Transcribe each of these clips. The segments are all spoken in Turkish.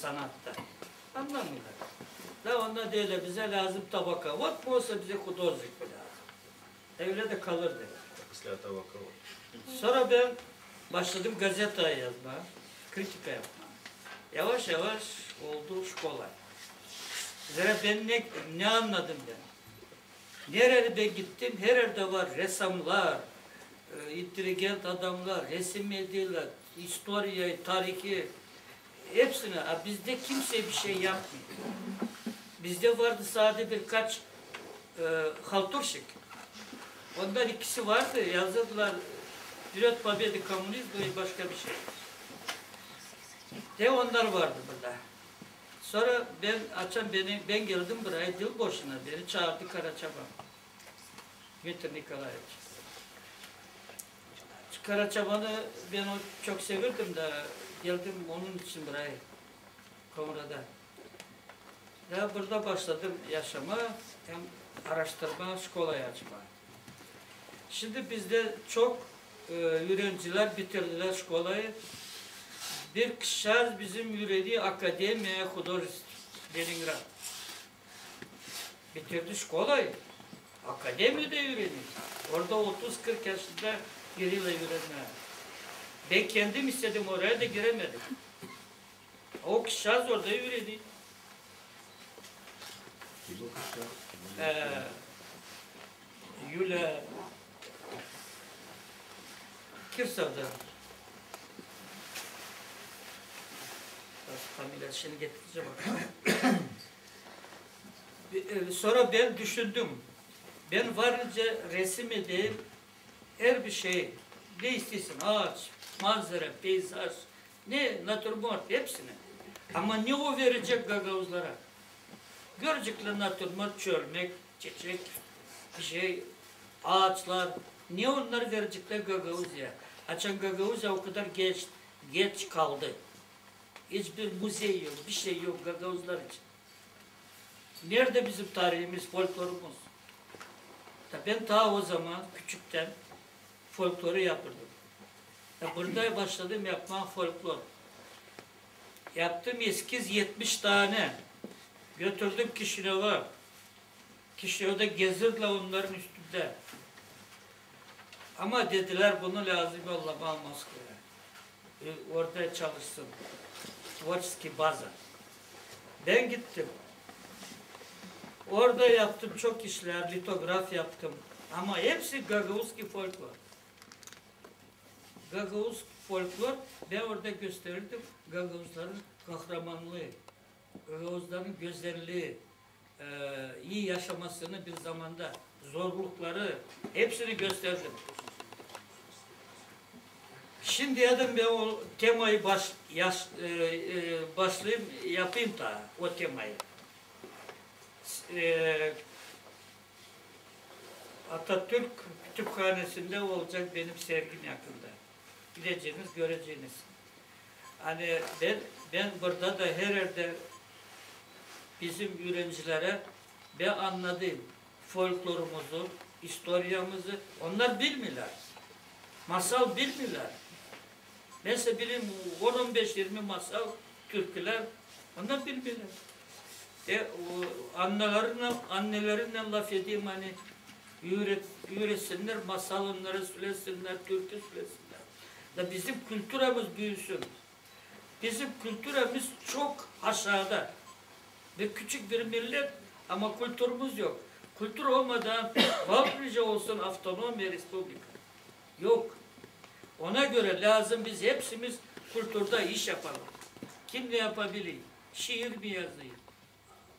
sanatta. Anlamıyorlar. Da onda değil, bize lazım tabaka. Vat mı olsa bize hudozluk lazım. Öyle de kalırdı. Sonra ben başladım gazeteye yazmaya, kritika yapmaya. Yavaş yavaş oldu şkola. Zira ben ne anladım ben? Nerede ben gittim, her yerde var ressamlar, inteligent adamlar, resim ediyorlar, historia, tarihi, hepsine. Bizde kimse bir şey yapmıyor. Bizde vardı sadece birkaç halturşik. Onlar ikisi vardı, yazdılar. Vücut Pobedi Komünizm ve başka bir şey. De onlar vardı burada. Sonra ben geldim buraya dil boşuna. Beni çağırdı Karaçaban. Dmitri Nikolaevich. Karaçaban'ı ben çok sevirdim de geldim onun için buraya. Komra'da. Ve burada başladım yaşama, hem araştırma, şkolayı açma. Şimdi bizde çok öğrenciler bitirdiler şkolayı. Bir kişi bizim yürüdüğü Akademiya Hudorist Leningrad. Bitirdi şkolayı. Akademide yürüdü. Orada 30-40 yaşında biriyle yürüdüler. Ben kendim istedim, oraya da giremedim. O kişi orada yürüdü. Yulia Kirsav'da. Familia şimdi getireceğim. Sonra ben düşündüm. Ben varınca resim edeyim, her bir şey, ne istiyorsun, ağaç, manzara, peyzaj, ne natürmort, hepsini. Ama ne o verecek Gagavuzlara? Görecekler natürmort, çölmek, çiçek, bir şey, ağaçlar, ne onlar verecekler Gagavuz'a? Açan Gagavuz'a o kadar geç kaldı. Hiçbir müze yok, bir şey yok Gagavuzlar için. Nerede bizim tarihimiz, folklorumuz? Ben ta o zaman küçükten folkloru yapırdım. Burada başladım yapmaya folklor. Yaptım eskiz 70 tane. Götürdüm Kişinev'a. Kişinev'de gezirdiler onların üstünde. Ama dediler bunu lazım yollama Moskova'ya. Orada çalışsın. Tvorski baza. Ben gittim. Orada yaptım çok işler, litograf yaptım. Ama hepsi Gagavuzski folklor. Gagavuz folklor, ben orada gösterirdim Gagavuzların kahramanlığı, Gagavuzların güzelliği, iyi yaşamasını bir zamanda, zorlukları, hepsini gösterdim. Şimdi dedim ben o temayı başlayayım, yapayım da o temayı. Atatürk Kütüphanesi'nde olacak benim sergim yakında. Gideceğiniz, göreceğiniz. Hani ben burada da her yerde bizim öğrencilere ben anladım folklorumuzu, historiamızı. Onlar bilmiyorlar. Masal bilmiyorlar. Mesela bileyim 10-15-20 masal, türküler, onlar bilmiyorlar. Annelerinden laf edeyim hani öğretsinler, masalları söylesinler, türkü söylesinler. Da bizim kültürümüz büyüsün. Bizim kültürümüz çok aşağıda. Ve küçük bir millet ama kültürümüz yok. Kültür olmadan Valprice olsun avtonom bir respublika. Yok. Ona göre lazım biz hepsimiz kültürde iş yapalım. Kim ne yapabilir? Şiir mi yazayım?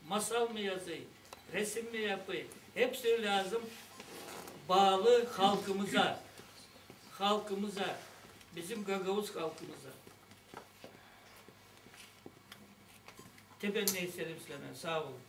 Masal mı yazayım? Resim mi yapayım? Hepsi lazım. Bağlı halkımıza. Halkımıza. Bizim Gagavuz halkımıza. Tebenni istedim sana. Sağ olun.